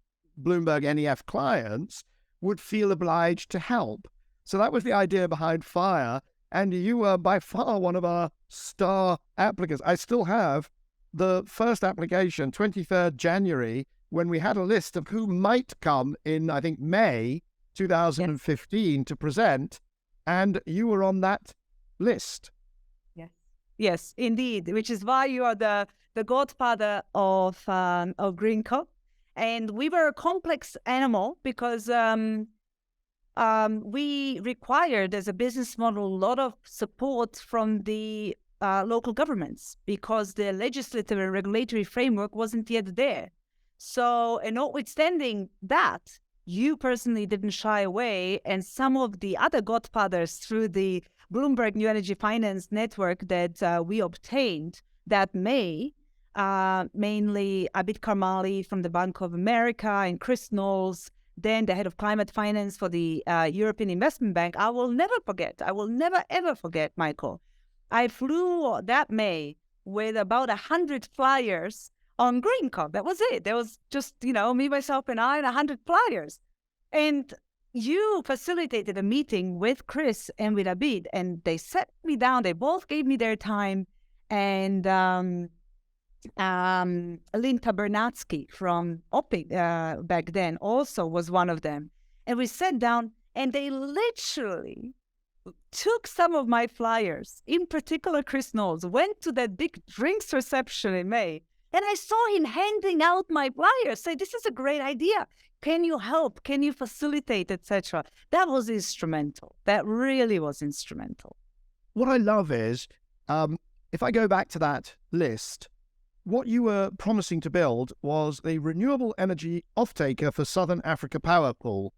Bloomberg NEF clients, would feel obliged to help. So that was the idea behind FIRE. And you were by far one of our star applicants. I still have the first application, 23rd January, when we had a list of who might come in, I think, May 2015 to present. And you were on that list. Yes, indeed, which is why you are the godfather of GreenCo. And we were a complex animal because we required, as a business model, a lot of support from the local governments because the legislative and regulatory framework wasn't yet there. So, and notwithstanding that, you personally didn't shy away, and some of the other godfathers through the Bloomberg New Energy Finance network that we obtained that May, mainly Abid Karmali from the Bank of America and Chris Knowles, then the head of climate finance for the European Investment Bank. I will never forget. I will never, ever forget, Michael. I flew that May with about 100 flyers on GreenCo. That was it. There was just, me, myself, and I, and 100 flyers. And you facilitated a meeting with Chris and with Abid, and they sat me down. They both gave me their time. And Linta Bernatsky from OPIC back then also was one of them. And we sat down, and they literally took some of my flyers, in particular Chris Knowles, went to that big drinks reception in May, and I saw him handing out my flyers, say, this is a great idea. Can you help? Can you facilitate, etc.? That was instrumental. That really was instrumental. What I love is, if I go back to that list, what you were promising to build was a renewable energy off-taker for Southern Africa power pool.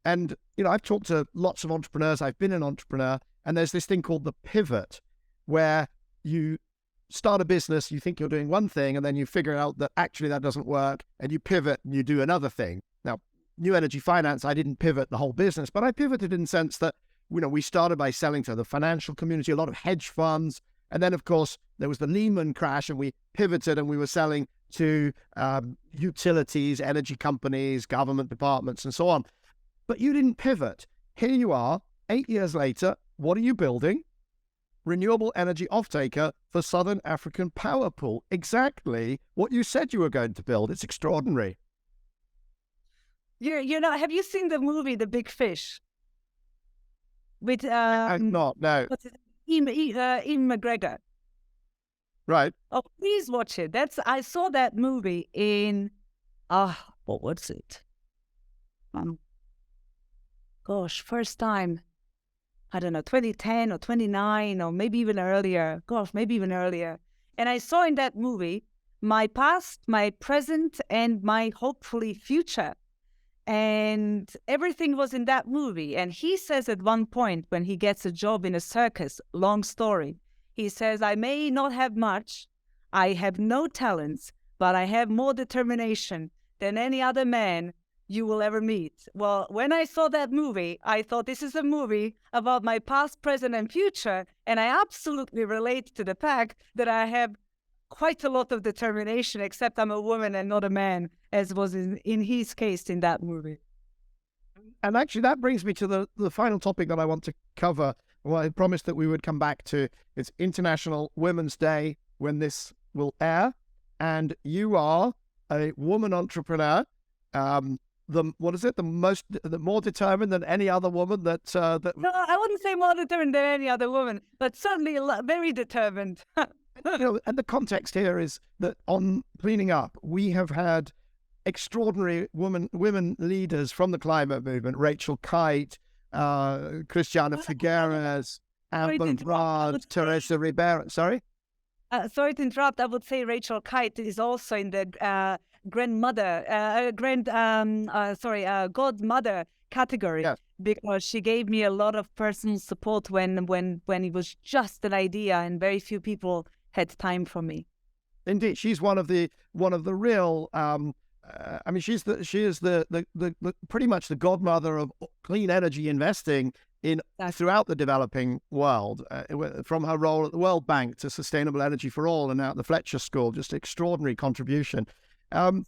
And, I've talked to lots of entrepreneurs. I've been an entrepreneur, and there's this thing called the pivot, where you start a business, you think you're doing one thing, and then you figure out that actually that doesn't work, and you pivot and you do another thing. Now, New Energy Finance, I didn't pivot the whole business, but I pivoted in the sense that, we started by selling to the financial community, a lot of hedge funds. And then, of course, there was the Lehman crash, and we pivoted and we were selling to utilities, energy companies, government departments, and so on. But you didn't pivot. Here you are, 8 years later. What are you building? Renewable energy off-taker for Southern African power pool. Exactly what you said you were going to build. It's extraordinary. Have you seen the movie The Big Fish? With I'm not, no. What's it? Ian McGregor. Right. Oh, please watch it. I saw that movie in what was it? First time, I don't know, 2010 or 29 or maybe even earlier. And I saw in that movie my past, my present, and my hopefully future. And everything was in that movie. And he says at one point when he gets a job in a circus, long story, He says, I may not have much, I have no talents, but I have more determination than any other man you will ever meet. Well, when I saw that movie, I thought this is a movie about my past, present, and future, and I absolutely relate to the fact that I have quite a lot of determination, except I'm a woman and not a man, as was in his case in that movie. And actually, that brings me to the final topic that I want to cover. Well, I promised that we would come back to. It's International Women's Day when this will air, and you are a woman entrepreneur. The more determined than any other woman that. No, I wouldn't say more determined than any other woman, but certainly very determined. And the context here is that on Cleaning Up, we have had extraordinary women leaders from the climate movement: Rachel Kite, Christiana Figueres, Amber Brad, Teresa Ribera. Sorry? Sorry to interrupt. I would say Rachel Kite is also in the godmother category, because she gave me a lot of personal support when it was just an idea and very few people had time for me. Indeed, she's one of the real. She is the pretty much the godmother of clean energy investing throughout the developing world, from her role at the World Bank to Sustainable Energy for All and now at the Fletcher School. Just extraordinary contribution. But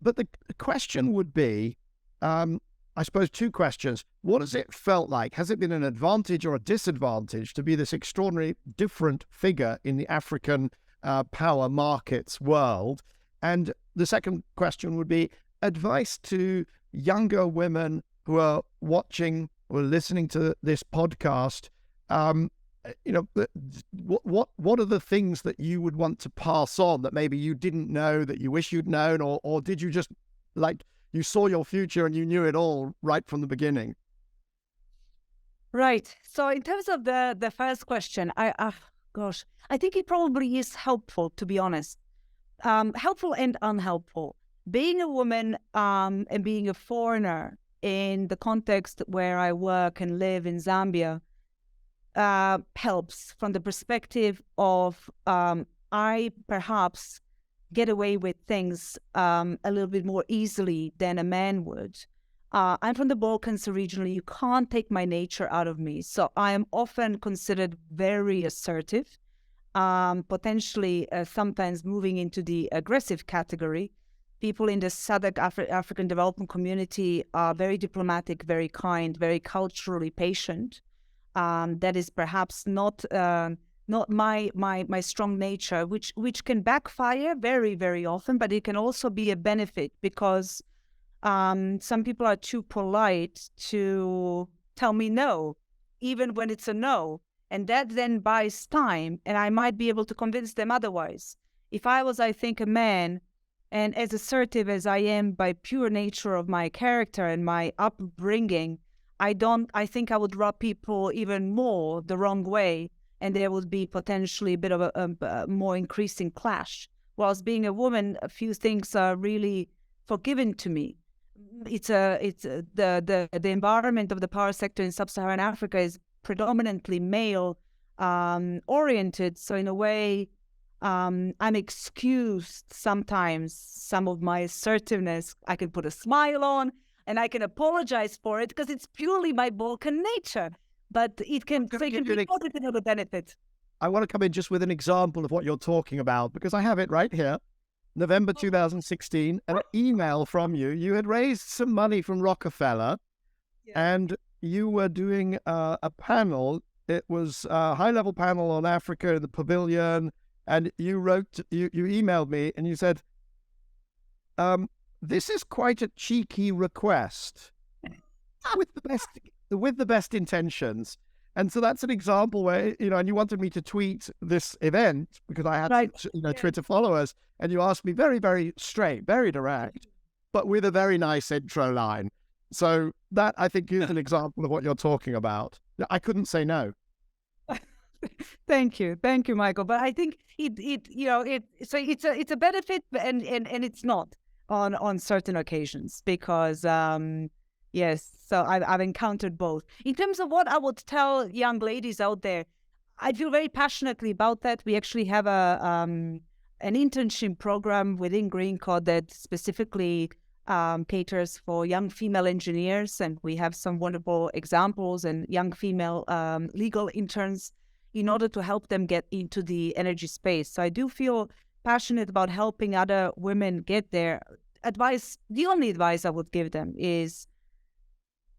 the question would be, I suppose, two questions. What has it felt like? Has it been an advantage or a disadvantage to be this extraordinary different figure in the African power markets world? And the second question would be advice to younger women who are watching or listening to this podcast. What are the things that you would want to pass on that maybe you didn't know that you wish you'd known, or did you just you saw your future and you knew it all right from the beginning? Right. So in terms of the first question, I think it probably is helpful, to be honest. Helpful and unhelpful. Being a woman and being a foreigner in the context where I work and live in Zambia helps from the perspective of I perhaps get away with things a little bit more easily than a man would. I'm from the Balkans originally. You can't take my nature out of me. So I am often considered very assertive, potentially sometimes moving into the aggressive category. People in the Southern African development community are very diplomatic, very kind, very culturally patient. That is perhaps not my strong nature, which can backfire very, very often, but it can also be a benefit because some people are too polite to tell me no, even when it's a no. And that then buys time, and I might be able to convince them otherwise. If I was, I think, a man, and as assertive as I am by pure nature of my character and my upbringing, I think I would rub people even more the wrong way, and there would be potentially a bit of a more increasing clash. Whilst being a woman, a few things are really forgiven to me. The environment of the power sector in Sub-Saharan Africa is predominantly male oriented. So in a way, I'm excused sometimes. Some of my assertiveness, I can put a smile on and I can apologize for it because it's purely my Balkan nature. But it can be positive of a benefit. I want to come in just with an example of what you're talking about, because I have it right here. November 2016, an email from you. You had raised some money from Rockefeller, and you were doing a panel. It was a high-level panel on Africa in the pavilion, and you emailed me, and you said, this is quite a cheeky request with the best intentions. And so that's an example where, and you wanted me to tweet this event because I had, Twitter followers, and you asked me very, very straight, very direct, but with a very nice intro line. So that, I think, is an example of what you're talking about. I couldn't say no. Thank you, Michael. But I think it's a benefit, and it's not on certain occasions because yes. So I've encountered both. In terms of what I would tell young ladies out there, I feel very passionately about that. We actually have an internship program within GreenCo that specifically caters for young female engineers, and we have some wonderful examples and young female legal interns in order to help them get into the energy space. So I do feel passionate about helping other women get there. The only advice I would give them is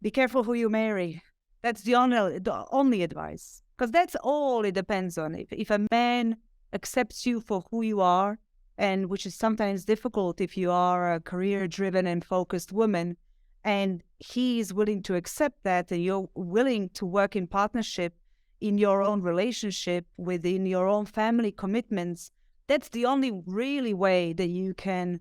be careful who you marry. That's the only advice, because that's all it depends on. If a man accepts you for who you are, and which is sometimes difficult if you are a career-driven and focused woman, and he is willing to accept that, and you're willing to work in partnership in your own relationship, within your own family commitments, that's the only really way that you can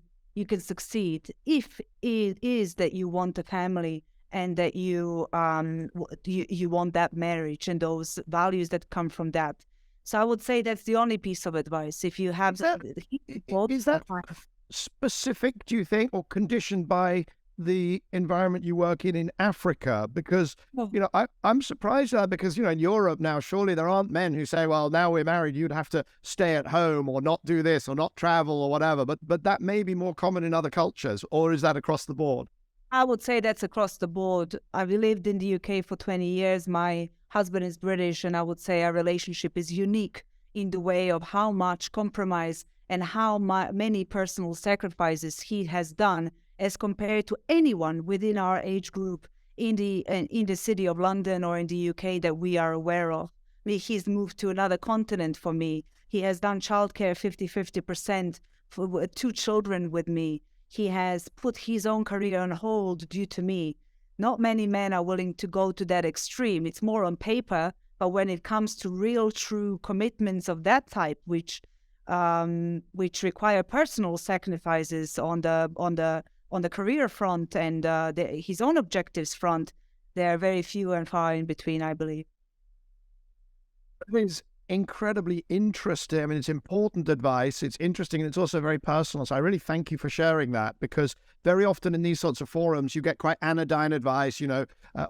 succeed. If it is that you want a family and that you want that marriage and those values that come from that. So I would say that's the only piece of advice. If you have is that specific, do you think, or conditioned by the environment you work in Africa? Because, I'm surprised at that, because, in Europe now, surely there aren't men who say, well, now we're married, you'd have to stay at home or not do this or not travel or whatever. But that may be more common in other cultures, or is that across the board? I would say that's across the board. I've lived in the UK for 20 years. My husband is British, and I would say our relationship is unique in the way of how much compromise and how many personal sacrifices he has done as compared to anyone within our age group in the city of London or in the UK that we are aware of. He's moved to another continent for me. He has done childcare 50% for 2 children with me. He has put his own career on hold due to me. Not many men are willing to go to that extreme. It's more on paper, but when it comes to real, true commitments of that type, which require personal sacrifices on the career front and his own objectives front, they are very few and far in between, I believe. It's incredibly interesting. I mean, it's important advice. It's interesting, and it's also very personal. So I really thank you for sharing that, because very often in these sorts of forums, you get quite anodyne advice,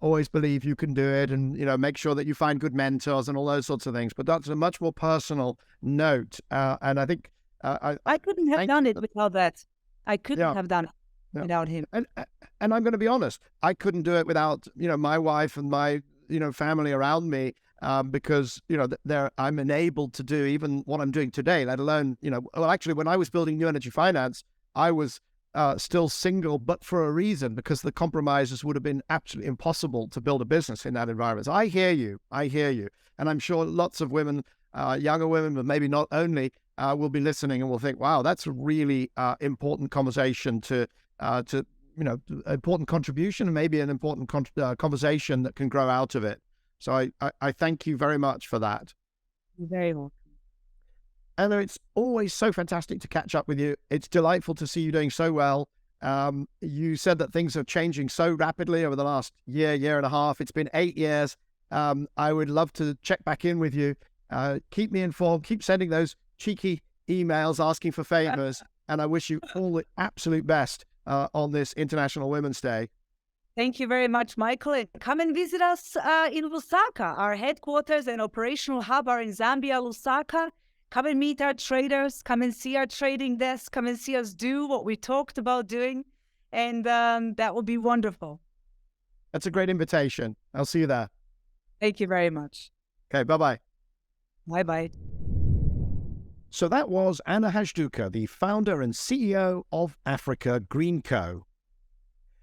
always believe you can do it, and, make sure that you find good mentors and all those sorts of things. But that's a much more personal note. And I think I couldn't have done it without that. I couldn't have done it without him. And I'm going to be honest, I couldn't do it without, my wife and my, family around me. Because, I'm enabled to do even what I'm doing today, let alone, actually, when I was building New Energy Finance, I was still single, but for a reason, because the compromises would have been absolutely impossible to build a business in that environment. So I hear you. And I'm sure lots of women, younger women, but maybe not only, will be listening and will think, wow, that's a really important conversation important contribution, and maybe an important conversation that can grow out of it. So I thank you very much for that. You're very welcome. Anna, it's always so fantastic to catch up with you. It's delightful to see you doing so well. You said that things are changing so rapidly over the last year and a half. It's been 8 years. I would love to check back in with you. Keep me informed. Keep sending those cheeky emails asking for favors. And I wish you all the absolute best on this International Women's Day. Thank you very much, Michael. And come and visit us in Lusaka. Our headquarters and operational hub are in Zambia, Lusaka. Come and meet our traders. Come and see our trading desk. Come and see us do what we talked about doing. And that will be wonderful. That's a great invitation. I'll see you there. Thank you very much. Okay, bye-bye. Bye-bye. So that was Anna Hajduka, the founder and CEO of Africa GreenCo.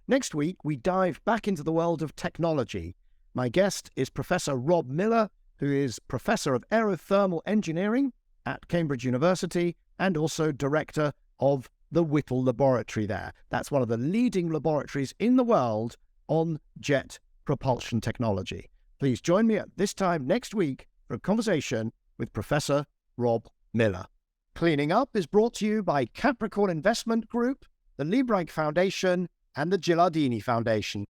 Next week, we dive back into the world of technology. My guest is Professor Rob Miller, who is Professor of Aerothermal Engineering at Cambridge University and also Director of the Whittle Laboratory there. That's one of the leading laboratories in the world on jet propulsion technology. Please join me at this time next week for a conversation with Professor Rob Miller. Cleaning Up is brought to you by Capricorn Investment Group, the Liebreich Foundation, and the Gilardini Foundation.